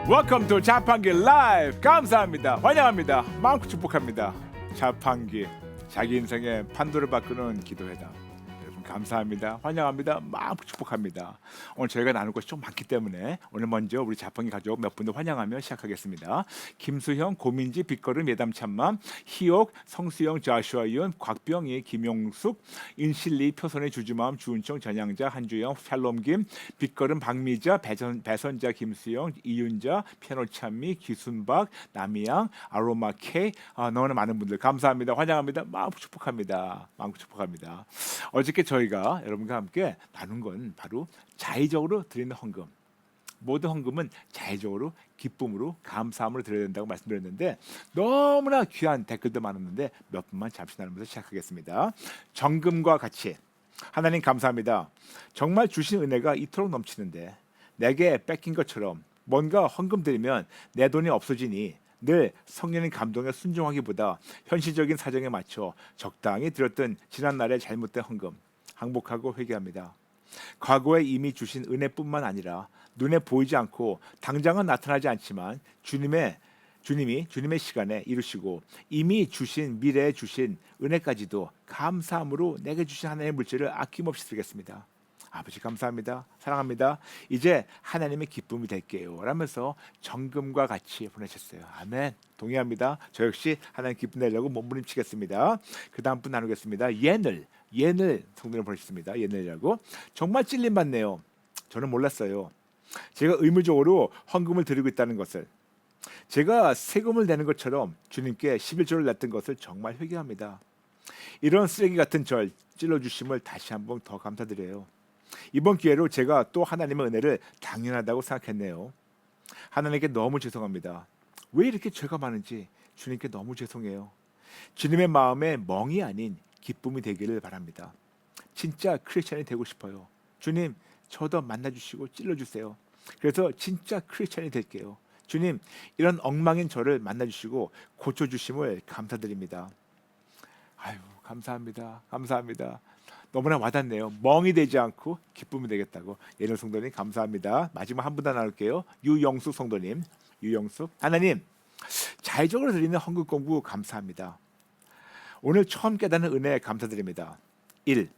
Welcome to 자판기 라이브. 감사합니다. 환영합니다. 마음껏 축복합니다. 자판기, 자기 인생의 판도를 바꾸는 기도회다. 여러분 감사합니다. 환영합니다. 마음껏 축복합니다. 오늘 저희가 나눌 것이 좀 많기 때문에 오늘 먼저 우리 자판기 가족 몇 분들 환영하며 시작하겠습니다. 김수형, 고민지, 빛걸음, 예담참맘, 희옥, 성수영, 자슈아 이온, 곽병희, 김용숙, 인실리, 표선의 주주마음, 주은총, 전향자, 한주영, 샬롬김, 빛걸음, 박미자, 배선자, 김수영, 이윤자, 피아노 찬미, 기순박, 남이양, 아로마 K, 너무나 많은 분들 감사합니다. 환영합니다. 마음껏 축복합니다. 마음껏 축복합니다. 어저께 저희가 여러분과 함께 나눈 건 바로 자의적으로 드리는 헌금. 모든 헌금은 자의적으로 기쁨으로 감사함으로 드려야 된다고 말씀드렸는데 너무나 귀한 댓글도 많았는데 몇 분만 잠시 나누면서 시작하겠습니다. 정금과 같이 하나님 감사합니다. 정말 주신 은혜가 이토록 넘치는데 내게 뺏긴 것처럼 뭔가 헌금 드리면 내 돈이 없어지니 늘 성령의 감동에 순종하기보다 현실적인 사정에 맞춰 적당히 드렸던 지난날의 잘못된 헌금 항복하고 회개합니다. 과거에 이미 주신 은혜뿐만 아니라 눈에 보이지 않고 당장은 나타나지 않지만 주님이 주님의 시간에 이루시고 이미 주신 미래에 주신 은혜까지도 감사함으로 내게 주신 하나님의 물질을 아낌없이 드리겠습니다. 아버지 감사합니다. 사랑합니다. 이제 하나님의 기쁨이 될게요. 라면서 정금과 같이 보내셨어요. 아멘. 동의합니다. 저 역시 하나님 기쁨 내려고 몸부림치겠습니다. 그 다음 분 나누겠습니다. 예늘 성도를 보내셨습니다. 예늘이라고. 정말 찔림받네요. 저는 몰랐어요. 제가 의무적으로 헌금을 드리고 있다는 것을. 제가 세금을 내는 것처럼 주님께 11조를 냈던 것을 정말 회개합니다. 이런 쓰레기 같은 절 찔러주심을 다시 한번 더 감사드려요. 이번 기회로 제가 또 하나님의 은혜를 당연하다고 생각했네요. 하나님께 너무 죄송합니다. 왜 이렇게 죄가 많은지 주님께 너무 죄송해요. 주님의 마음에 멍이 아닌 기쁨이 되기를 바랍니다. 진짜 크리스찬이 되고 싶어요. 주님 저도 만나주시고 찔러주세요. 그래서 진짜 크리스찬이 될게요. 주님 이런 엉망인 저를 만나주시고 고쳐주심을 감사드립니다. 아유 감사합니다. 감사합니다. 너무나 와닿네요. 멍이 되지 않고 기쁨이 되겠다고. 예능 성도님 감사합니다. 마지막 한 분 더 나눌게요. 유영숙 성도님. 유영숙. 하나님 자의적으로 드리는 헌금 공부 감사합니다. 오늘 처음 깨닫는 은혜에 감사드립니다. 1.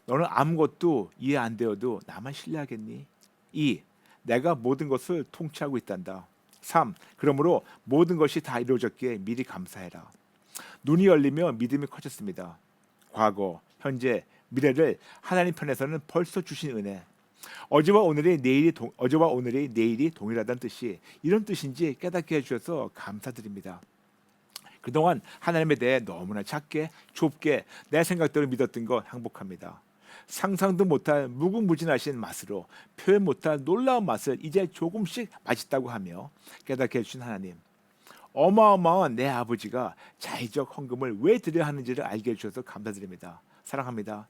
너는 아무것도 이해 안 되어도 나만 신뢰하겠니? 2. 내가 모든 것을 통치하고 있단다. 3. 그러므로 모든 것이 다 이루어졌기에 미리 감사해라. 눈이 열리며 믿음이 커졌습니다. 과거, 현재, 미래를 하나님 편에서는 벌써 주신 은혜. 어제와 오늘이 내일이 동일하다는 뜻이 이런 뜻인지 깨닫게 해주셔서 감사드립니다. 그동안 하나님에 대해 너무나 작게 좁게 내 생각대로 믿었던 거 행복합니다. 상상도 못할 무궁무진하신 맛으로 표현 못할 놀라운 맛을 이제 조금씩 맛있다고 하며 깨닫게 해주신 하나님. 어마어마한 내 아버지가 자의적 헌금을 왜 드려야 하는지를 알게 해주셔서 감사드립니다. 사랑합니다.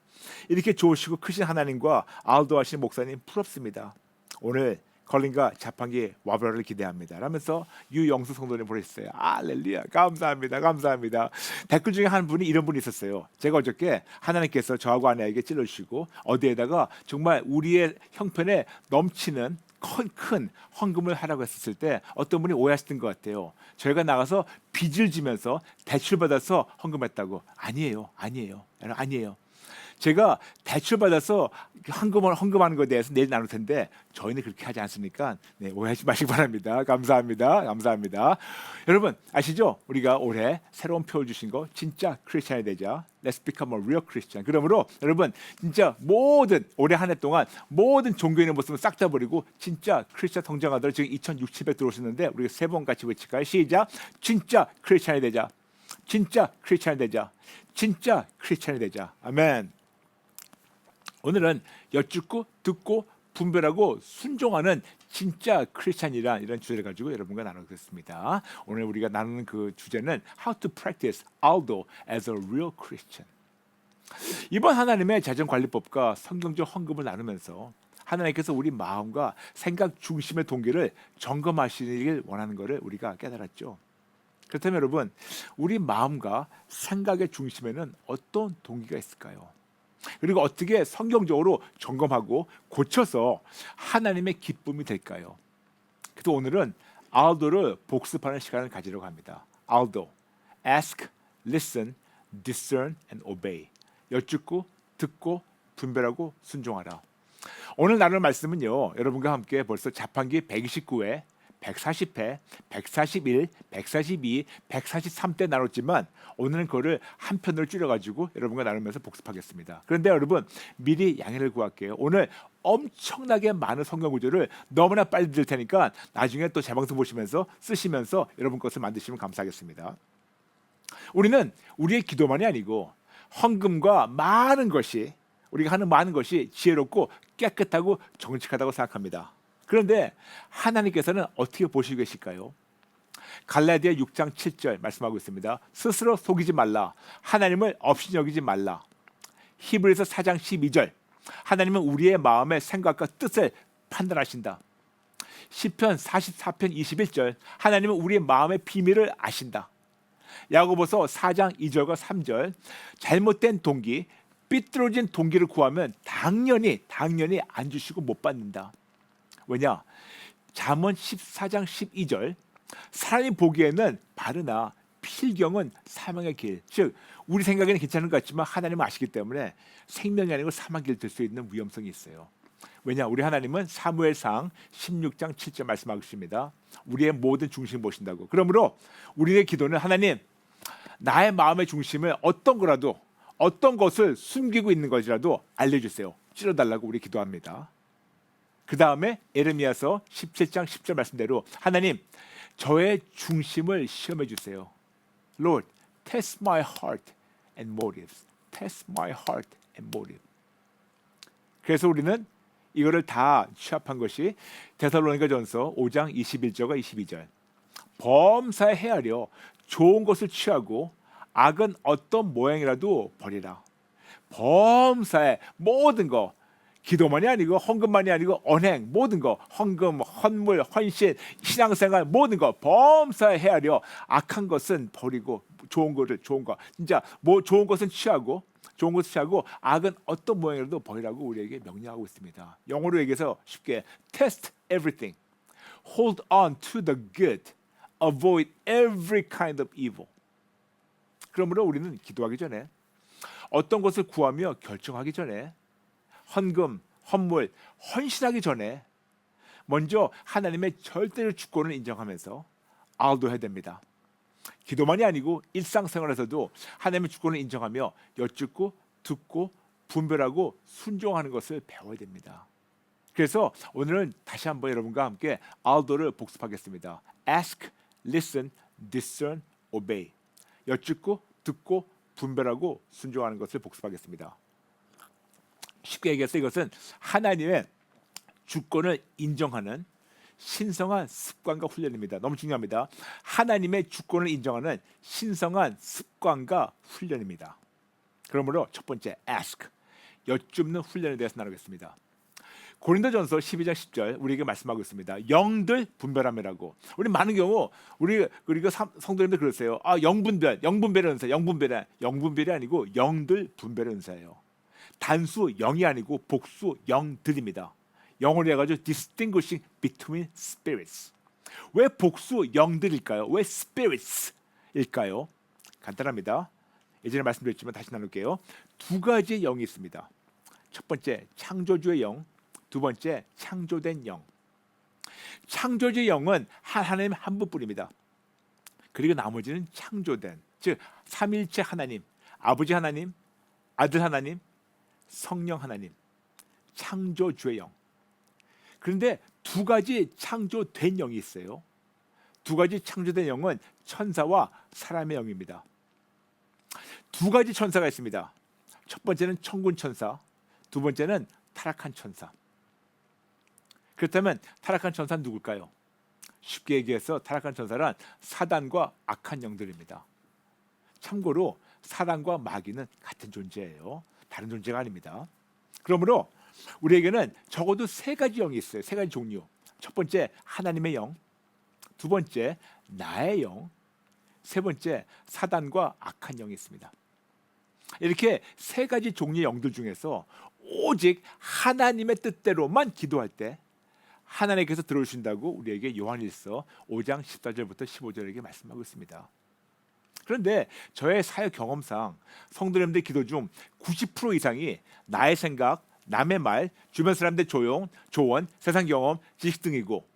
이렇게 좋으시고 크신 하나님과 아울도하신 목사님 부럽습니다. 오늘 걸린과 자판기 와브라를 기대합니다. 라면서 유영수 성도님 보내주셨어요. 할렐루야 감사합니다. 감사합니다. 댓글 중에 한 분이 이런 분이 있었어요. 제가 어저께 하나님께서 저하고 아내에게 찔러주시고 어디에다가 정말 우리의 형편에 넘치는 큰 헌금을 하라고 했었을 때 어떤 분이 오해하셨던 것 같아요. 저희가 나가서 빚을 지면서 대출받아서 헌금했다고. 아니에요. 제가 대출받아서 헌금하는 것에 대해서 내일 나눌 텐데 저희는 그렇게 하지 않습니까? 네, 오해하지 마시기 바랍니다. 감사합니다. 여러분 아시죠? 우리가 올해 새로운 표를 주신 거 진짜 크리스찬이 되자. Let's become a real Christian. 그러므로 여러분 진짜 올해 한 해 동안 모든 종교에 있는 모습을 싹 다 버리고 진짜 크리스찬 성장하도록 지금 2,600 들어오셨는데 우리가 세 번 같이 외칠까요? 시작. 진짜 크리스찬이 되자. 진짜 크리스찬이 되자. 진짜 크리스찬이 되자. 아멘. 오늘은 여쭙고 듣고 분별하고 순종하는 진짜 크리스찬이란 이런 주제를 가지고 여러분과 나누겠습니다. 오늘 우리가 나누는 그 주제는 How to practice Aldo as a real Christian. 이번 하나님의 재정관리법과 성경적 헌금을 나누면서 하나님께서 우리 마음과 생각 중심의 동기를 점검하시길 원하는 것을 우리가 깨달았죠. 그렇다면 여러분 우리 마음과 생각의 중심에는 어떤 동기가 있을까요? 그리고 어떻게 성경적으로 점검하고 고쳐서 하나님의 기쁨이 될까요? 그래서 오늘은 알도를 복습하는 시간을 가지려고 합니다. 알도, ask, listen, discern and obey. 여쭙고 듣고 분별하고 순종하라. 오늘 나눌 말씀은요. 여러분과 함께 벌써 자판기 129회, 140회, 141, 142, 143때 나눴지만 오늘은 그거를 한 편으로 줄여가지고 여러분과 나누면서 복습하겠습니다. 그런데 여러분 미리 양해를 구할게요. 오늘 엄청나게 많은 성경 구절을 너무나 빨리 드릴 테니까 나중에 또 재방송 보시면서 쓰시면서 여러분 것을 만드시면 감사하겠습니다. 우리는 우리의 기도만이 아니고 헌금과 많은 것이 우리가 하는 많은 것이 지혜롭고 깨끗하고 정직하다고 생각합니다. 그런데 하나님께서는 어떻게 보시고 계실까요? 갈라디아 6장 7절 말씀하고 있습니다. 스스로 속이지 말라. 하나님을 없이 여기지 말라. 히브리서 4장 12절 하나님은 우리의 마음의 생각과 뜻을 판단하신다. 시편 44편 21절 하나님은 우리의 마음의 비밀을 아신다. 야고보서 4장 2절과 3절 잘못된 동기, 삐뚤어진 동기를 구하면 당연히 안 주시고 못 받는다. 왜냐? 잠언 14장 12절 사람이 보기에는 바르나 필경은 사망의 길. 즉 우리 생각에는 괜찮은 것 같지만 하나님은 아시기 때문에 생명이 아니고 사망의 길 될 수 있는 위험성이 있어요. 왜냐? 우리 하나님은 사무엘상 16장 7절 말씀하고 있습니다. 우리의 모든 중심을 보신다고. 그러므로 우리의 기도는 하나님 나의 마음의 중심을 어떤 거라도 어떤 것을 숨기고 있는 것이라도 알려주세요. 찔러달라고 우리 기도합니다. 그 다음에 에레미야서 17장 10절 말씀대로 하나님 저의 중심을 시험해 주세요. Lord, test my heart and motives. Test my heart and motive. 그래서 우리는 이거를 다 취합한 것이 데살로니가전서 5장 21절과 22절. 범사에 헤아려 좋은 것을 취하고 악은 어떤 모양이라도 버리라. 범사에 모든 거 기도만이 아니고 헌금만이 아니고 언행 모든 거 헌금, 헌물, 헌신, 신앙생활 모든 거 범사에 헤아려 악한 것은 버리고 좋은 거 진짜 뭐 좋은 것은 취하고 악은 어떤 모양이라도 버리라고 우리에게 명령하고 있습니다. 영어로 얘기해서 쉽게 test everything, hold on to the good, avoid every kind of evil. 그러므로 우리는 기도하기 전에 어떤 것을 구하며 결정하기 전에 헌금, 헌물, 헌신하기 전에 먼저 하나님의 절대적 주권을 인정하면서 알도해야 됩니다. 기도만이 아니고 일상생활에서도 하나님의 주권을 인정하며 여쭙고 듣고 분별하고 순종하는 것을 배워야 됩니다. 그래서 오늘은 다시 한번 여러분과 함께 알도를 복습하겠습니다. Ask, listen, discern, obey. 여쭙고 듣고 분별하고 순종하는 것을 복습하겠습니다. 쉽게 얘기해서 이것은 하나님의 주권을 인정하는 신성한 습관과 훈련입니다. 너무 중요합니다. 하나님의 주권을 인정하는 신성한 습관과 훈련입니다. 그러므로 첫 번째 ask, 여쭙는 훈련에 대해서 나누겠습니다. 고린도전서 12장 10절 우리에게 말씀하고 있습니다. 영들 분별함이라고. 우리 많은 경우 우리가 성도님들 그러세요. 영분별의 은사, 영분별이 아니고 영들 분별의 은사예요. 단수 영이 아니고 복수 영들입니다. 영어로 해가지고 distinguishing between spirits. 왜 복수 영들일까요? 왜 spirits일까요? 간단합니다. 예전에 말씀드렸지만 다시 나눌게요. 두 가지의 영이 있습니다. 첫 번째 창조주의 영, 두 번째 창조된 영. 창조주의 영은 하나님 한 분뿐입니다. 그리고 나머지는 창조된, 즉 삼일체 하나님, 아버지 하나님, 아들 하나님, 성령 하나님, 창조주의 영. 그런데 두 가지 창조된 영이 있어요. 두 가지 창조된 영은 천사와 사람의 영입니다. 두 가지 천사가 있습니다. 첫 번째는 천군 천사, 두 번째는 타락한 천사. 그렇다면 타락한 천사는 누굴까요? 쉽게 얘기해서 타락한 천사란 사단과 악한 영들입니다. 참고로 사단과 마귀는 같은 존재예요. 다른 존재가 아닙니다. 그러므로 우리에게는 적어도 세 가지 영이 있어요. 세 가지 종류. 첫 번째 하나님의 영, 두 번째 나의 영, 세 번째 사단과 악한 영이 있습니다. 이렇게 세 가지 종류의 영들 중에서 오직 하나님의 뜻대로만 기도할 때, 하나님께서 들어주신다고 우리에게 요한일서 5장 14절부터 15절에게 말씀하고 있습니다. 그런데 저의 사역 경험상 성도님들 기도 중 90% 이상이 나의 생각, 남의 말, 주변 사람들 조언, 세상 경험, 지식 등이고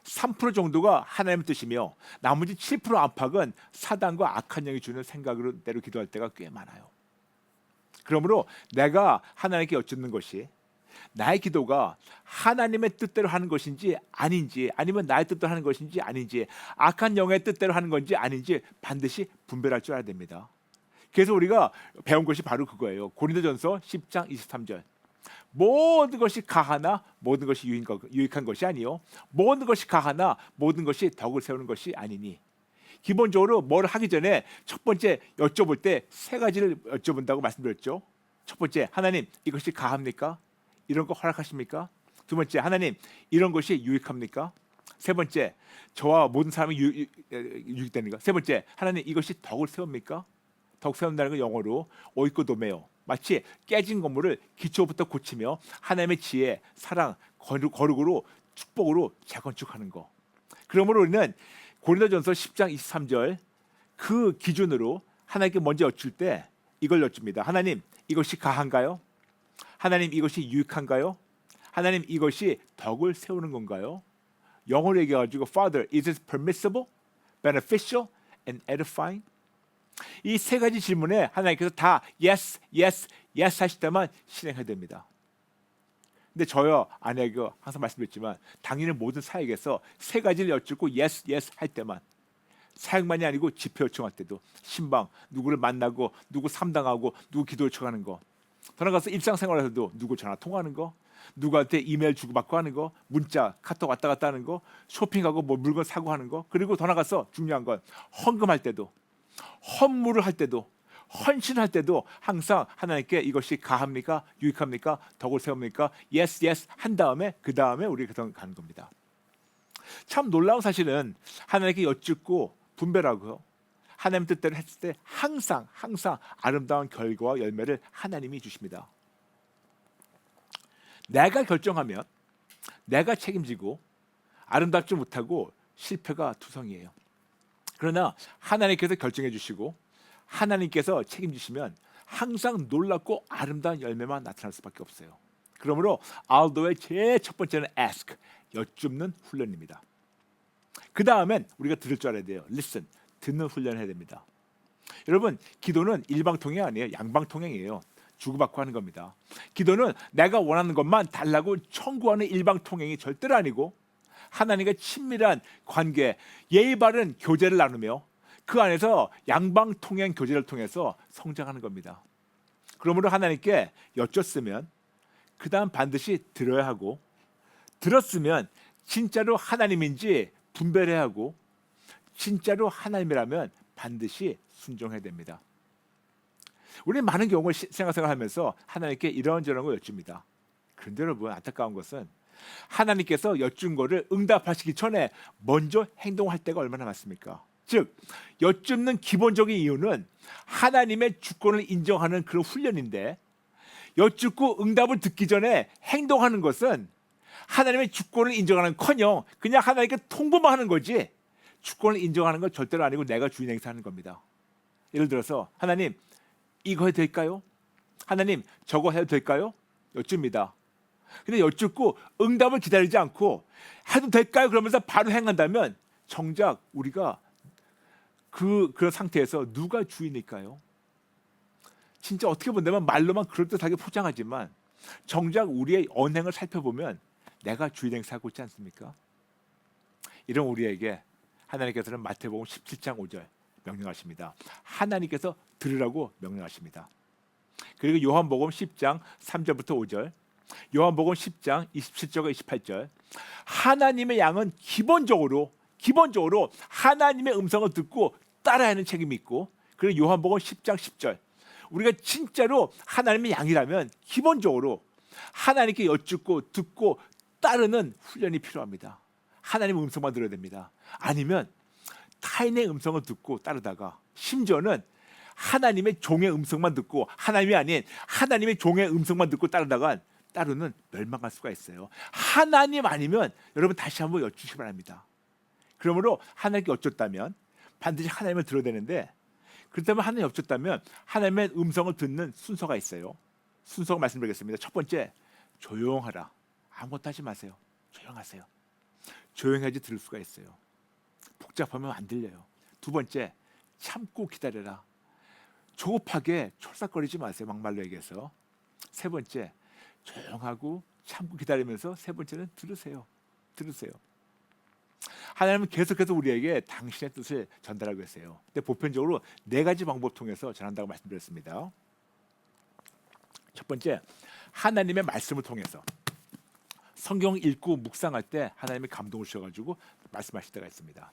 3% 정도가 하나님의 뜻이며 나머지 7% 안팎은 사단과 악한 영이 주는 생각으로 대로 기도할 때가 꽤 많아요. 그러므로 내가 하나님께 여쭙는 것이 나의 기도가 하나님의 뜻대로 하는 것인지 아닌지, 아니면 나의 뜻대로 하는 것인지 아닌지, 악한 영의 뜻대로 하는 건지 아닌지 반드시 분별할 줄 알아야 됩니다. 그래서 우리가 배운 것이 바로 그거예요. 고린도전서 10장 23절. 모든 것이 가하나 모든 것이 유익한 것이 아니요 모든 것이 가하나 모든 것이 덕을 세우는 것이 아니니. 기본적으로 뭘 하기 전에 첫 번째 여쭤볼 때 세 가지를 여쭤본다고 말씀드렸죠. 첫 번째, 하나님 이것이 가합니까? 이런 거 허락하십니까? 두 번째, 하나님 이런 것이 유익합니까? 세 번째, 저와 모든 사람이 유익되는가? 세 번째, 하나님 이것이 덕을 세웁니까? 덕 세운다는 건 영어로 오이코도메요. 마치 깨진 건물을 기초부터 고치며 하나님의 지혜, 사랑, 거룩으로 축복으로 재건축하는 거. 그러므로 우리는 고린도전서 10장 23절 그 기준으로 하나님께 먼저 여쭐 때 이걸 여쭙니다. 하나님 이것이 가한가요? 하나님 이것이 유익한가요? 하나님 이것이 덕을 세우는 건가요? 영어로 얘기해가지고 Father, is it permissible, beneficial, and edifying? 이 세 가지 질문에 하나님께서 다 yes, yes, yes 하실 때만 실행해야 됩니다. 근데 저요 아내에게 항상 말씀드렸지만 당연히 모든 사역에서 세 가지를 여쭙고 yes, yes 할 때만, 사역만이 아니고 집회 요청할 때도, 신방 누구를 만나고 누구 삼당하고 누구 기도 요청하는 거, 더 나가서 일상생활에서도 누구 전화 통화하는 거, 누구한테 이메일 주고받고 하는 거, 문자 카톡 왔다 갔다 하는 거, 쇼핑하고 뭐 물건 사고 하는 거, 그리고 더 나가서 중요한 건 헌금할 때도, 헌물을 할 때도, 헌신할 때도 항상 하나님께 이것이 가합니까? 유익합니까? 덕을 세웁니까? yes, yes 한 다음에 그 다음에 우리가 가는 겁니다. 참 놀라운 사실은 하나님께 여쭙고 분별하고요, 하나님 뜻대로 했을 때 항상 아름다운 결과와 열매를 하나님이 주십니다. 내가 결정하면 내가 책임지고 아름답지 못하고 실패가 투성이에요. 그러나 하나님께서 결정해 주시고 하나님께서 책임지시면 항상 놀랍고 아름다운 열매만 나타날 수밖에 없어요. 그러므로 알도의 제일 첫 번째는 ask, 여쭙는 훈련입니다. 그 다음엔 우리가 들을 줄 알아야 돼요. listen, 듣는 훈련을 해야 됩니다. 여러분, 기도는 일방통행이 아니에요. 양방통행이에요. 주고받고 하는 겁니다. 기도는 내가 원하는 것만 달라고 청구하는 일방통행이 절대로 아니고 하나님과 친밀한 관계, 예의 바른 교제를 나누며 그 안에서 양방통행 교제를 통해서 성장하는 겁니다. 그러므로 하나님께 여쭙으면 그 다음 반드시 들어야 하고, 들었으면 진짜로 하나님인지 분별해야 하고, 진짜로 하나님이라면 반드시 순종해야 됩니다. 우리는 많은 경우를 생각하면서 하나님께 이런저런 걸 여쭙니다. 그런데 여러분, 안타까운 것은 하나님께서 여쭌 거를 응답하시기 전에 먼저 행동할 때가 얼마나 많습니까? 즉, 여쭙는 기본적인 이유는 하나님의 주권을 인정하는 그런 훈련인데, 여쭙고 응답을 듣기 전에 행동하는 것은 하나님의 주권을 인정하는커녕 그냥 하나님께 통보만 하는 거지, 주권을 인정하는 건 절대로 아니고 내가 주인 행사하는 겁니다. 예를 들어서 하나님 이거 해도 될까요? 하나님 저거 해도 될까요? 여쭙니다. 근데 여쭙고 응답을 기다리지 않고 해도 될까요? 그러면서 바로 행한다면 정작 우리가 그런 상태에서 누가 주인일까요? 진짜 어떻게 본다면 말로만 그럴듯하게 포장하지만 정작 우리의 언행을 살펴보면 내가 주인 행사하고 있지 않습니까? 이런 우리에게 하나님께서는 마태복음 17장 5절 명령하십니다. 하나님께서 들으라고 명령하십니다. 그리고 요한복음 10장 3절부터 5절, 요한복음 10장 27절과 28절, 하나님의 양은 기본적으로 하나님의 음성을 듣고 따라야 하는 책임이 있고, 그리고 요한복음 10장 10절, 우리가 진짜로 하나님의 양이라면 기본적으로 하나님께 여쭙고 듣고 따르는 훈련이 필요합니다. 하나님의 음성만 들어야 됩니다. 아니면 타인의 음성을 듣고 따르다가, 심지어는 하나님의 종의 음성만 듣고, 하나님이 아닌 하나님의 종의 음성만 듣고 따르다가 따르는 멸망할 수가 있어요. 하나님 아니면 여러분 다시 한번 여쭈시기 바랍니다. 그러므로 하나님께 여쭙다면 반드시 하나님을 들어야 되는데, 그렇다면 하나님 여쭙다면 하나님의 음성을 듣는 순서가 있어요. 순서가 말씀드리겠습니다. 첫 번째, 조용하라. 아무것도 하지 마세요. 조용하세요. 조용해야지 들을 수가 있어요. 복잡하면 안 들려요. 두 번째, 참고 기다려라. 조급하게 촐싹거리지 마세요. 막말로 얘기해서. 세 번째, 조용하고 참고 기다리면서 세 번째는 들으세요. 들으세요. 하나님은 계속해서 우리에게 당신의 뜻을 전달하고 계세요. 근데 보편적으로 네 가지 방법 통해서 전한다고 말씀드렸습니다. 첫 번째, 하나님의 말씀을 통해서. 성경 읽고 묵상할 때 하나님의 감동을 주셔가지고 말씀하실 때가 있습니다.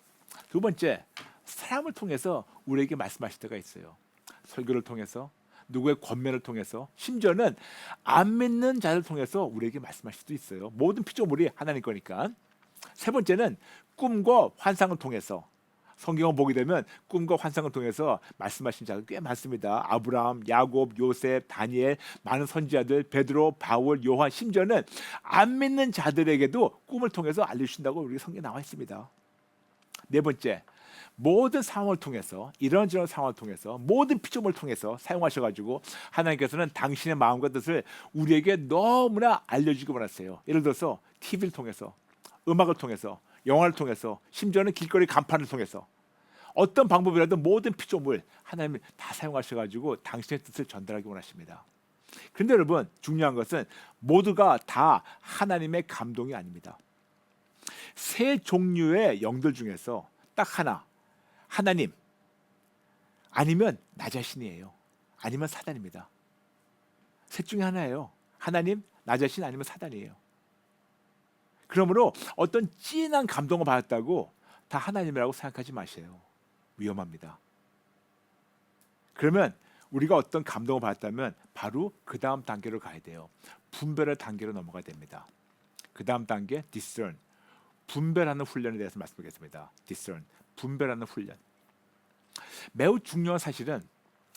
두 번째, 사람을 통해서 우리에게 말씀하실 때가 있어요. 설교를 통해서, 누구의 권면을 통해서, 심지어는 안 믿는 자를 통해서 우리에게 말씀하실 수도 있어요. 모든 피조물이 하나님 거니까. 세 번째는 꿈과 환상을 통해서. 성경을 보게 되면 꿈과 환상을 통해서 말씀하신 자가 꽤 많습니다. 아브라함, 야곱, 요셉, 다니엘, 많은 선지자들, 베드로, 바울, 요한, 심지어는 안 믿는 자들에게도 꿈을 통해서 알려주신다고 우리 성경에 나와 있습니다. 네 번째, 모든 상황을 통해서, 이런저런 상황을 통해서, 모든 피조물을 통해서 사용하셔가지고 하나님께서는 당신의 마음과 뜻을 우리에게 너무나 알려주기 원하세요. 예를 들어서 TV를 통해서, 음악을 통해서, 영화를 통해서, 심지어는 길거리 간판을 통해서 어떤 방법이라도 모든 피조물 하나님이 다 사용하셔가지고 당신의 뜻을 전달하기 원하십니다. 그런데 여러분, 중요한 것은 모두가 다 하나님의 감동이 아닙니다. 세 종류의 영들 중에서 딱 하나, 하나님 아니면 나 자신이에요. 아니면 사단입니다. 셋 중에 하나예요. 하나님, 나 자신 아니면 사단이에요. 그러므로 어떤 진한 감동을 받았다고 다 하나님이라고 생각하지 마세요. 위험합니다. 그러면 우리가 어떤 감동을 받았다면 바로 그 다음 단계로 가야 돼요. 분별의 단계로 넘어가야 됩니다. 그 다음 단계, discern. 분별하는 훈련에 대해서 말씀드리겠습니다. discern. 분별하는 훈련. 매우 중요한 사실은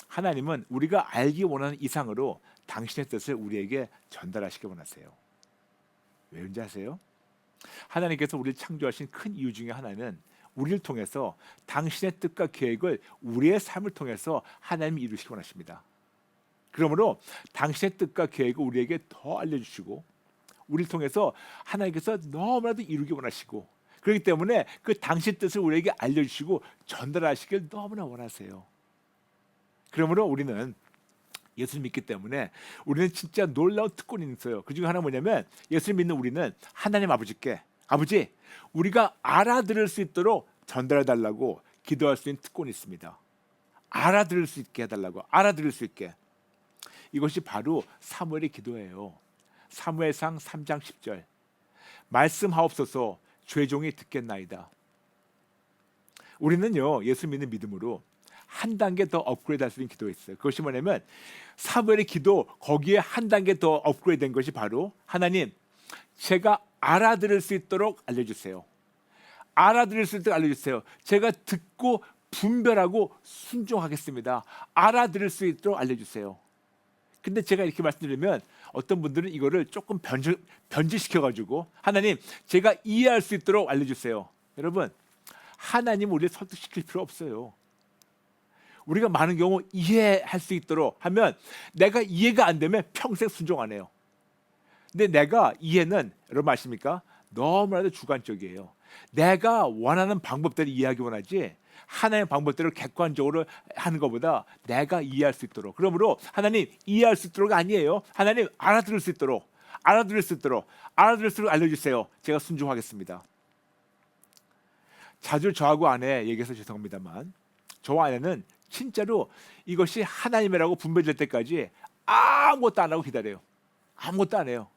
하나님은 우리가 알기 원하는 이상으로 당신의 뜻을 우리에게 전달하시기 원하세요. 왜 그런지 아세요? 하나님께서 우리를 창조하신 큰 이유 중에 하나는 우리를 통해서 당신의 뜻과 계획을 우리의 삶을 통해서 하나님이 이루시기 원하십니다. 그러므로 당신의 뜻과 계획을 우리에게 더 알려주시고 우리를 통해서 하나님께서 너무나도 이루기 원하시고, 그렇기 때문에 그 당신의 뜻을 우리에게 알려주시고 전달하시길 너무나 원하세요. 그러므로 우리는 예수를 믿기 때문에 우리는 진짜 놀라운 특권이 있어요. 그 중에 하나 뭐냐면, 예수를 믿는 우리는 하나님 아버지께, 아버지, 우리가 알아들을 수 있도록 전달해달라고 기도할 수 있는 특권이 있습니다. 알아들을 수 있게 해달라고, 알아들을 수 있게. 이것이 바로 사무엘의 기도예요. 사무엘상 3장 10절. 말씀하옵소서, 죄종이 듣겠나이다. 우리는요, 예수 믿는 믿음으로 한 단계 더 업그레이드 할 수 있는 기도가 있어요. 그것이 뭐냐면 사무엘의 기도, 거기에 한 단계 더 업그레이드 된 것이 바로, 하나님, 제가 알아들을 수 있도록 알려주세요. 알아들을 수 있도록 알려주세요. 제가 듣고 분별하고 순종하겠습니다. 알아들을 수 있도록 알려주세요. 근데 제가 이렇게 말씀드리면 어떤 분들은 이거를 조금 변질시켜가지고, 하나님, 제가 이해할 수 있도록 알려주세요. 여러분, 하나님 우리를 설득시킬 필요 없어요. 우리가 많은 경우 이해할 수 있도록 하면 내가 이해가 안 되면 평생 순종 안 해요. 근데 내가 이해는, 여러분 아십니까? 너무나도 주관적이에요. 내가 원하는 방법대로 이해하기 원하지, 하나님의 방법대로 객관적으로 하는 것보다 내가 이해할 수 있도록. 그러므로 하나님, 이해할 수 있도록 아니에요. 하나님, 알아들을 수 있도록, 알아들을 수 있도록, 알아들을 수 있도록 알려주세요. 제가 순종하겠습니다. 자주 저하고 아내 얘기해서 죄송합니다만, 저와 아내는 진짜로 이것이 하나님이라고 분별될 때까지 아무것도 안 하고 기다려요. 아무것도 안 해요.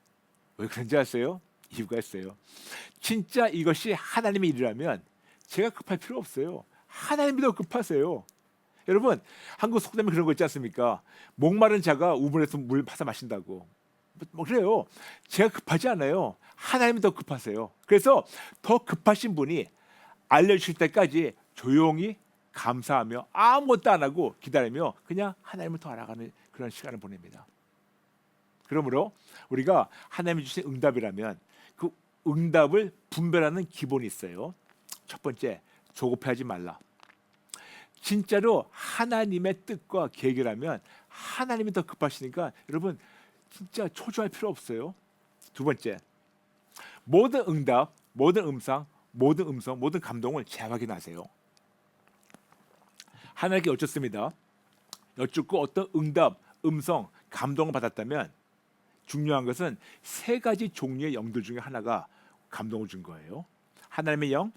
왜 그런지 아세요? 이유가 있어요. 진짜 이것이 하나님의 일이라면 제가 급할 필요 없어요. 하나님이 더 급하세요. 여러분, 한국 속담에 그런 거 있지 않습니까? 목마른 자가 우물에서 물 받아 마신다고. 뭐 그래요. 제가 급하지 않아요. 하나님이 더 급하세요. 그래서 더 급하신 분이 알려주실 때까지 조용히 감사하며 아무것도 안 하고 기다리며 그냥 하나님을 더 알아가는 그런 시간을 보냅니다. 그러므로 우리가 하나님이 주신 응답이라면 그 응답을 분별하는 기본이 있어요. 첫 번째, 조급해하지 말라. 진짜로 하나님의 뜻과 계획이라면 하나님이 더 급하시니까 여러분 진짜 초조할 필요 없어요. 두 번째, 모든 응답, 모든 음성, 모든 감동을 재확인하세요. 하나님께 여쭙습니다. 여쭙고 어떤 응답, 음성, 감동을 받았다면 중요한 것은 세 가지 종류의 영들 중에 하나가 감동을 준 거예요. 하나님의 영,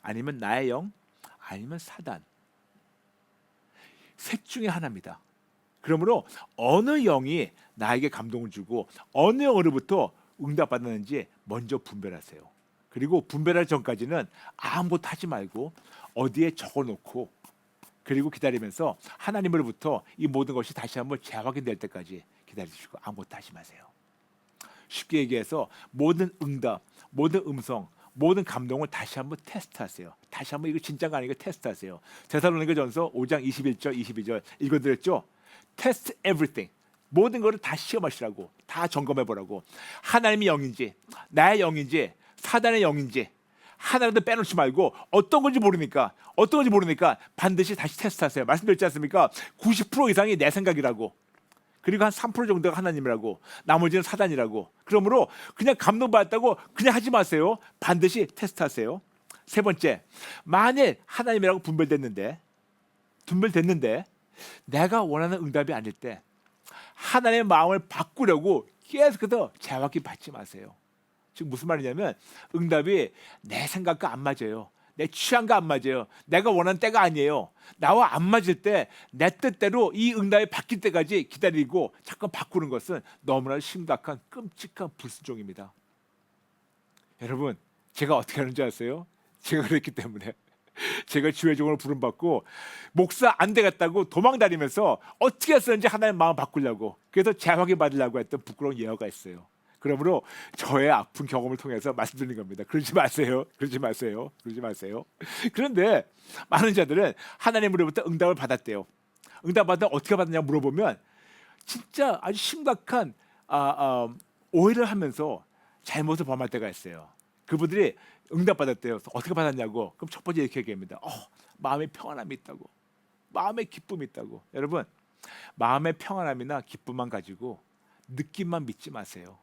아니면 나의 영, 아니면 사단. 셋 중에 하나입니다. 그러므로 어느 영이 나에게 감동을 주고 어느 영으로부터 응답받았는지 먼저 분별하세요. 그리고 분별할 전까지는 아무것도 하지 말고 어디에 적어놓고 그리고 기다리면서 하나님으로부터 이 모든 것이 다시 한번 재확인될 때까지 기다리시고 아무것도 하지 마세요. 쉽게 얘기해서 모든 응답, 모든 음성, 모든 감동을 다시 한번 테스트하세요. 다시 한번 이거 진짜가 아니고 테스트하세요. 데살로니가전서 5장 21절 22절 읽어드렸죠. Test everything. 모든 것을 다 시험하시라고, 다 점검해보라고. 하나님의 영인지 나의 영인지 사단의 영인지 하나라도 빼놓지 말고 어떤 건지 모르니까 반드시 다시 테스트하세요. 말씀드렸지 않습니까? 90% 이상이 내 생각이라고, 그리고 한 3% 정도가 하나님이라고, 나머지는 사단이라고. 그러므로 그냥 감동받았다고 그냥 하지 마세요. 반드시 테스트하세요. 세 번째, 만일 하나님이라고 분별됐는데 내가 원하는 응답이 아닐 때 하나님의 마음을 바꾸려고 계속해서 재확인 받지 마세요. 지금 무슨 말이냐면 응답이 내 생각과 안 맞아요. 내 취향과 안 맞아요. 내가 원하는 때가 아니에요. 나와 안 맞을 때 내 뜻대로 이 응답이 바뀔 때까지 기다리고 잠깐 바꾸는 것은 너무나 심각한 끔찍한 불순종입니다. 여러분, 제가 어떻게 하는지 아세요? 제가 그랬기 때문에 제가 주회종으로 부름받고 목사 안 되겠다고 도망다니면서 어떻게 했었는지 하나님 마음 바꾸려고, 그래서 재확인 받으려고 했던 부끄러운 예화가 있어요. 그러므로 저의 아픈 경험을 통해서 말씀드리는 겁니다. 그러지 마세요. 그런데 많은 자들은 하나님으로부터 응답을 받았대요. 응답 받아 어떻게 받았냐 물어보면 진짜 아주 심각한 오해를 하면서 잘못을 범할 때가 있어요. 그분들이 응답 받았대요. 어떻게 받았냐고. 그럼 첫 번째 이렇게 얘기합니다. 마음의 평안함이 있다고. 마음의 기쁨이 있다고. 여러분, 마음의 평안함이나 기쁨만 가지고 느낌만 믿지 마세요.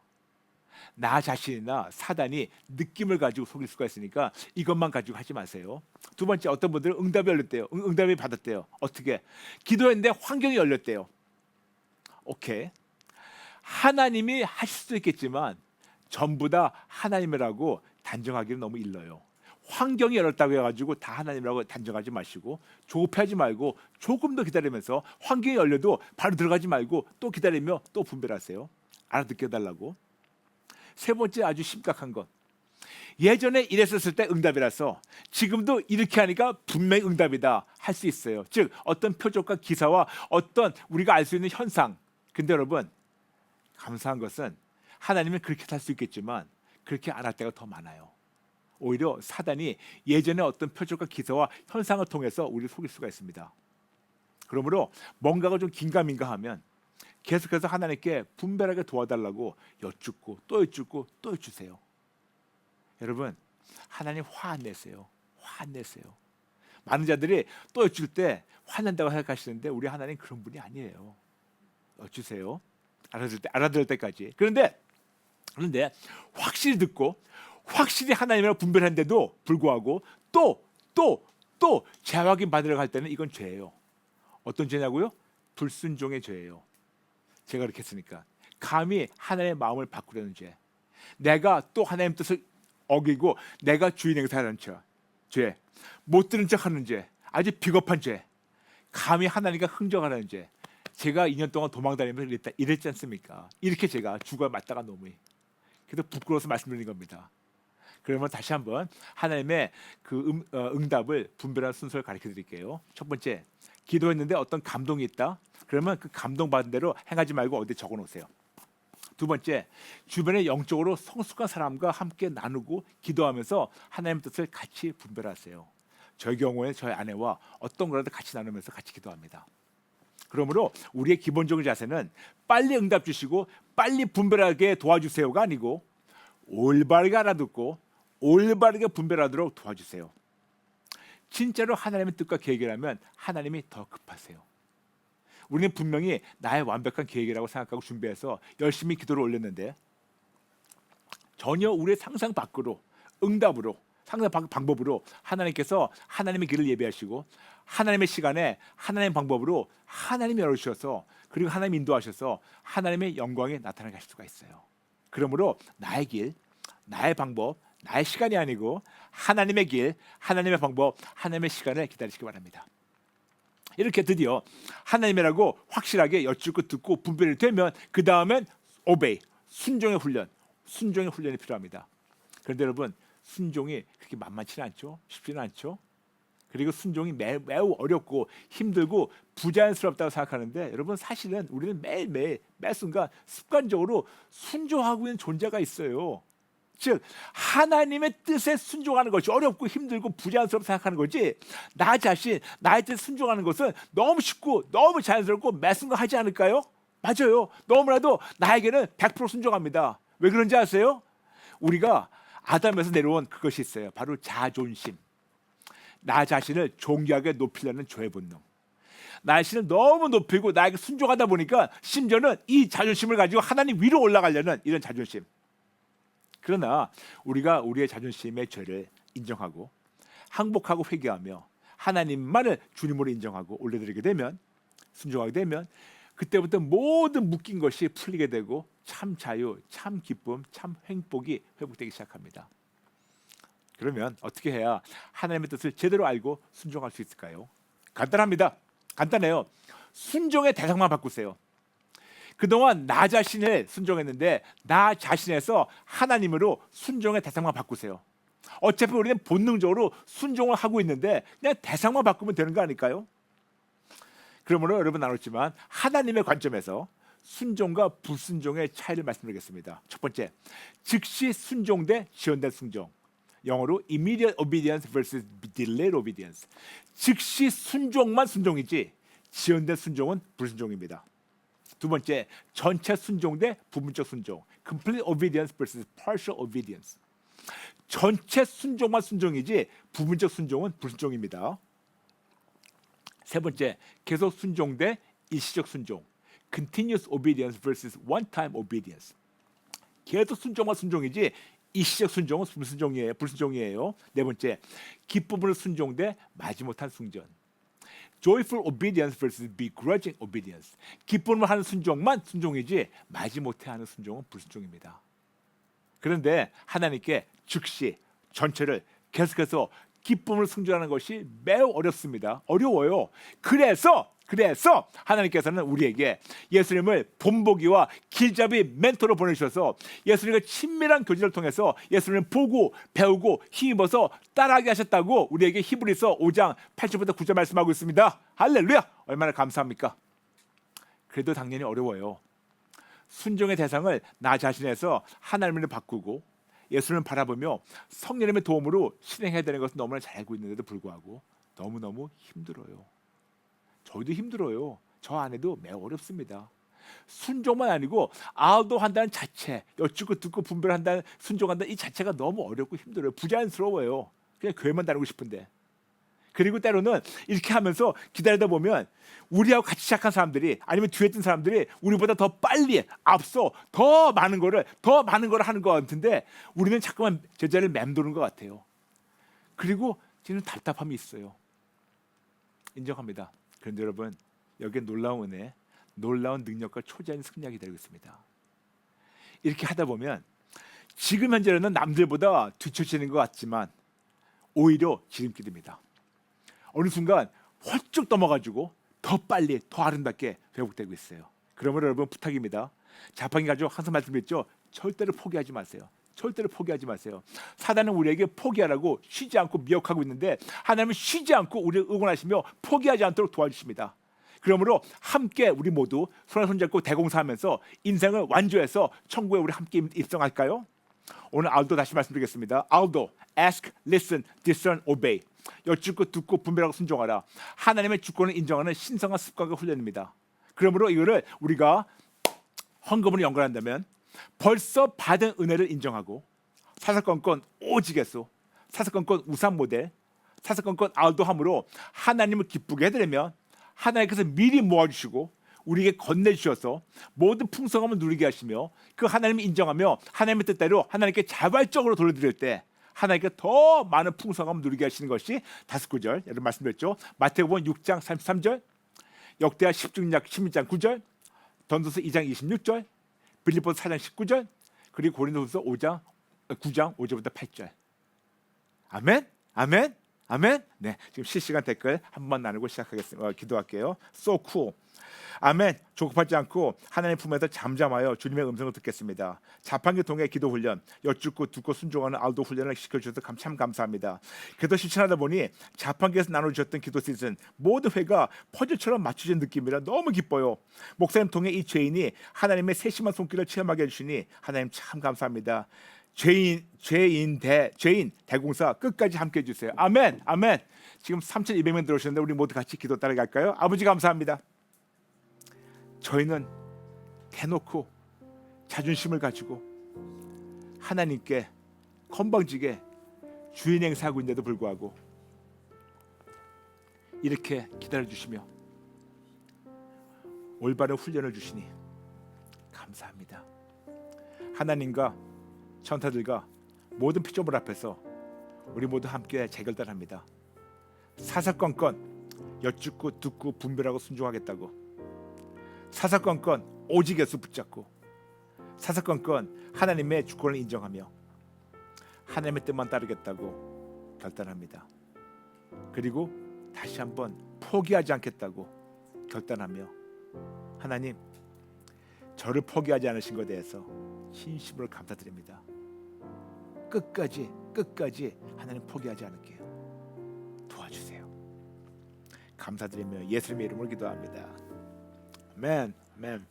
나 자신이나 사단이 느낌을 가지고 속일 수가 있으니까 이것만 가지고 하지 마세요. 두 번째, 어떤 분들은 응답이 열렸대요. 응답이 받았대요. 어떻게? 기도했는데 환경이 열렸대요. 오케이. 하나님이 하실 수도 있겠지만 전부 다 하나님이라고 단정하기는 너무 일러요. 환경이 열렸다고 해가지고 다 하나님이라고 단정하지 마시고 조급해하지 말고 조금 더 기다리면서 환경이 열려도 바로 들어가지 말고 또 기다리며 또 분별하세요. 알아듣게 해달라고. 세 번째, 아주 심각한 것. 예전에 이랬었을 때 응답이라서 지금도 이렇게 하니까 분명히 응답이다 할 수 있어요. 즉 어떤 표적과 기사와 어떤 우리가 알 수 있는 현상. 근데 여러분, 감사한 것은 하나님은 그렇게 할 수 있겠지만 그렇게 안 할 때가 더 많아요. 오히려 사단이 예전에 어떤 표적과 기사와 현상을 통해서 우리를 속일 수가 있습니다. 그러므로 뭔가가 좀 긴가민가하면 계속해서 하나님께 분별하게 도와달라고 여쭙고 또 여쭈세요. 여러분, 하나님 화 안 내세요. 많은 자들이 또 여쭐 때 화낸다고 생각하시는데 우리 하나님 그런 분이 아니에요. 여쭈세요. 알아들을 때까지. 그런데 확실히 듣고 확실히 하나님이라고 분별했는데도 불구하고 또 재확인 받으러 갈 때는 이건 죄예요. 어떤 죄냐고요? 불순종의 죄예요. 제가 그렇게 했으니까. 감히 하나님의 마음을 바꾸려는 죄. 내가 또 하나님 뜻을 어기고 내가 주인 행사하는 죄. 못 들은 척하는 죄. 아주 비겁한 죄. 감히 하나님과 흥정하려는 죄. 제가 2년 동안 도망다니면서 이랬지 않습니까? 이렇게 제가 죽어 맞다가 너무. 그래서 부끄러워서 말씀드리는 겁니다. 그러면 다시 한번 하나님의 그 응답을 분별하는 순서를 가르쳐 드릴게요. 첫 번째, 기도했는데 어떤 감동이 있다. 그러면 그 감동 받은 대로 행하지 말고 어디 적어 놓으세요. 두 번째, 주변에 영적으로 성숙한 사람과 함께 나누고 기도하면서 하나님의 뜻을 같이 분별하세요. 저희 경우에 저희 아내와 어떤 거라도 같이 나누면서 같이 기도합니다. 그러므로 우리의 기본적인 자세는 빨리 응답 주시고 빨리 분별하게 도와주세요가 아니고 올바르게 알아듣고 올바르게 분별하도록 도와주세요. 진짜로 하나님의 뜻과 계획이라면 하나님이 더 급하세요. 우리는 분명히 나의 완벽한 계획이라고 생각하고 준비해서 열심히 기도를 올렸는데 전혀 우리의 상상 밖으로 응답으로 상상 밖 방법으로 하나님께서 하나님의 길을 예비하시고 하나님의 시간에 하나님의 방법으로 하나님이 열어주셔서 그리고 하나님 인도하셔서 하나님의 영광이 나타나게 하실 수가 있어요. 그러므로 나의 길, 나의 방법, 나의 시간이 아니고 하나님의 길, 하나님의 방법, 하나님의 시간을 기다리시기 바랍니다. 이렇게 드디어 하나님이라고 확실하게 여쭙고 듣고 분별이 되면 그 다음엔 obey, 순종의 훈련이 필요합니다. 그런데 여러분 순종이 그렇게 만만치는 않죠. 쉽지는 않죠. 그리고 순종이 매우 어렵고 힘들고 부자연스럽다고 생각하는데 여러분 사실은 우리는 매일매일 매 순간 습관적으로 순종하고 있는 존재가 있어요. 즉 하나님의 뜻에 순종하는 것이 어렵고 힘들고 부자연스럽게 생각하는 거지 나 자신 나의 뜻에 순종하는 것은 너무 쉽고 너무 자연스럽고 매 순간 하지 않을까요? 맞아요. 너무나도 나에게는 100% 순종합니다. 왜 그런지 아세요? 우리가 아담에서 내려온 그것이 있어요. 바로 자존심. 나 자신을 존귀하게 높이려는 죄의 본능. 나 자신을 너무 높이고 나에게 순종하다 보니까 심지어는 이 자존심을 가지고 하나님 위로 올라가려는 이런 자존심. 그러나 우리가 우리의 자존심의 죄를 인정하고 항복하고 회개하며 하나님만을 주님으로 인정하고 올려드리게 되면 순종하게 되면 그때부터 모든 묶인 것이 풀리게 되고 참 자유, 참 기쁨, 참 행복이 회복되기 시작합니다. 그러면 어떻게 해야 하나님의 뜻을 제대로 알고 순종할 수 있을까요? 간단합니다. 간단해요. 순종의 대상만 바꾸세요. 그동안 나 자신을 순종했는데 나 자신에서 하나님으로 순종의 대상만 바꾸세요. 어차피 우리는 본능적으로 순종을 하고 있는데 그냥 대상만 바꾸면 되는 거 아닐까요? 그러므로 여러분 나눴지만 하나님의 관점에서 순종과 불순종의 차이를 말씀드리겠습니다. 첫 번째, 즉시 순종 대 지연된 순종. 영어로 immediate obedience versus delayed obedience. 즉시 순종만 순종이지 지연된 순종은 불순종입니다. 두 번째, 전체 순종 대 부분적 순종. complete obedience versus partial obedience. 전체 순종만 순종이지 부분적 순종은 불순종입니다. 세 번째, 계속 순종 대 일시적 순종. continuous obedience versus one-time obedience. 계속 순종만 순종이지 일시적 순종은 불순종이에요. 네 번째, 기쁨으로 순종 대 마지못한 순종. joyful obedience versus begrudging obedience. 기쁨으로 하는 순종만 순종이지 마지못해 하는 순종은 불순종입니다. 그런데 하나님께 즉시 전체를 계속해서 기쁨을 순종하는 것이 매우 어렵습니다. 어려워요. 그래서 하나님께서는 우리에게 예수님을 본보기와 길잡이 멘토로 보내주셔서 예수님과 친밀한 교제를 통해서 예수님을 보고 배우고 힘입어서 따라하게 하셨다고 우리에게 히브리서 5장 8절부터 9절 말씀하고 있습니다. 할렐루야! 얼마나 감사합니까? 그래도 당연히 어려워요. 순종의 대상을 나 자신에서 하나님을 바꾸고 예수님을 바라보며 성령님의 도움으로 실행해야 되는 것은 너무나 잘 알고 있는데도 불구하고 너무너무 힘들어요. 저희도 힘들어요. 저 안에도 매우 어렵습니다. 순종만 아니고 아우도한다는 자체, 여쭙고 듣고 분별한다는 순종한다는 이 자체가 너무 어렵고 힘들어요. 부자연스러워요. 그냥 교회만 다니고 싶은데. 그리고 때로는 이렇게 하면서 기다리다 보면 우리하고 같이 시작한 사람들이 아니면 뒤에 있던 사람들이 우리보다 더 빨리 앞서 더 많은 거를 하는 것 같은데 우리는 자꾸만 제자리를 맴도는 것 같아요. 그리고 저는 답답함이 있어요. 인정합니다. 그런데 여러분 여기에 놀라운 은혜, 놀라운 능력과 초자연 승리가 기다리고 있습니다. 이렇게 하다 보면 지금 현재는 남들보다 뒤처지는 것 같지만 오히려 지름길입니다. 어느 순간 훌쩍 넘어가지고 더 빨리 더 아름답게 회복되고 있어요. 그러므로 여러분 부탁입니다. 자판기 가지고 항상 말씀드렸죠. 절대로 포기하지 마세요. 절대로 포기하지 마세요. 사단은 우리에게 포기하라고 쉬지 않고 미혹하고 있는데 하나님은 쉬지 않고 우리를 응원하시며 포기하지 않도록 도와주십니다. 그러므로 함께 우리 모두 손에 손잡고 대공사하면서 인생을 완주해서 천국에 우리 함께 입성할까요? 오늘 알도 다시 말씀드리겠습니다. 알도, ask, listen, discern, obey. 여쭙고 듣고 분별하고 순종하라. 하나님의 주권을 인정하는 신성한 습관과 훈련입니다. 그러므로 이거를 우리가 헌금으로 연결한다면 벌써 받은 은혜를 인정하고 사사건건 오직에서 사사건건 우산 모델 사사건건 알도함으로 하나님을 기쁘게 해드리면 하나님께서 미리 모아주시고 우리에게 건네주셔서 모든 풍성함을 누리게 하시며 그 하나님을 인정하며 하나님의 뜻대로 하나님께 자발적으로 돌려드릴 때 하나님께 더 많은 풍성함을 누리게 하시는 것이 다섯 구절 여러분 말씀드렸죠. 마태복음 6장 33절 역대하 16장 9절 전도서 2장 26절 빌립보서 4장 19절 그리고 고린도후서 9장 5절부터 8절. 아멘 아멘 아멘. 네, 지금 실시간 댓글 한 번 나누고 시작하겠습니다. 기도할게요. So cool. 아멘. 조급하지 않고 하나님 품에서 잠잠하여 주님의 음성을 듣겠습니다. 자판기 통해 기도 훈련, 여쭙고 듣고 순종하는 알도 훈련을 시켜주셔서 참 감사합니다. 그래도 실천하다 보니 자판기에서 나눠주셨던 기도 시즌 모든 회가 퍼즐처럼 맞춰진 느낌이라 너무 기뻐요. 목사님 통해 이 죄인이 하나님의 세심한 손길을 체험하게 해주시니 하나님 참 감사합니다. 죄인 대공사 끝까지 함께 해주세요. 아멘 아멘. 지금 3,200명 들어오셨는데 우리 모두 같이 기도 따라갈까요? 아버지 감사합니다. 저희는 대놓고 자존심을 가지고 하나님께 건방지게 주인 행사하고 있는데도 불구하고 이렇게 기다려주시며 올바른 훈련을 주시니 감사합니다. 하나님과 천사들과 모든 피조물 앞에서 우리 모두 함께 재결단합니다. 사사건건 여쭙고 듣고 분별하고 순종하겠다고 사사건건 오직 예수 붙잡고 사사건건 하나님의 주권을 인정하며 하나님의 뜻만 따르겠다고 결단합니다. 그리고 다시 한번 포기하지 않겠다고 결단하며 하나님 저를 포기하지 않으신 것에 대해서 진심으로 감사드립니다. 끝까지 하나님 포기하지 않을게요. 도와주세요. 감사드리며 예수님의 이름으로 기도합니다. 아멘. 아멘.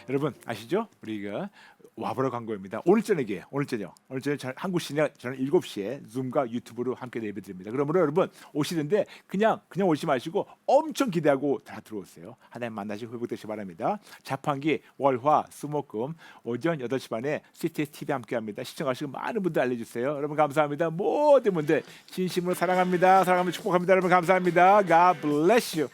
여러분 아시죠? 우리가 와보라 광고입니다. 오늘 저녁 한국 시간 저는 7시에 줌과 유튜브로 함께 예배드립니다. 그러므로 여러분 오시는데 그냥 오시지 마시고 엄청 기대하고 다 들어오세요. 하나님 만나시고 회복되시기 바랍니다. 자판기 월화 수목금 오전 8시 반에 CTS TV 함께합니다. 시청하시고 많은 분들 알려주세요. 여러분 감사합니다. 모든 분들 진심으로 사랑합니다. 축복합니다. 여러분 감사합니다. God bless you.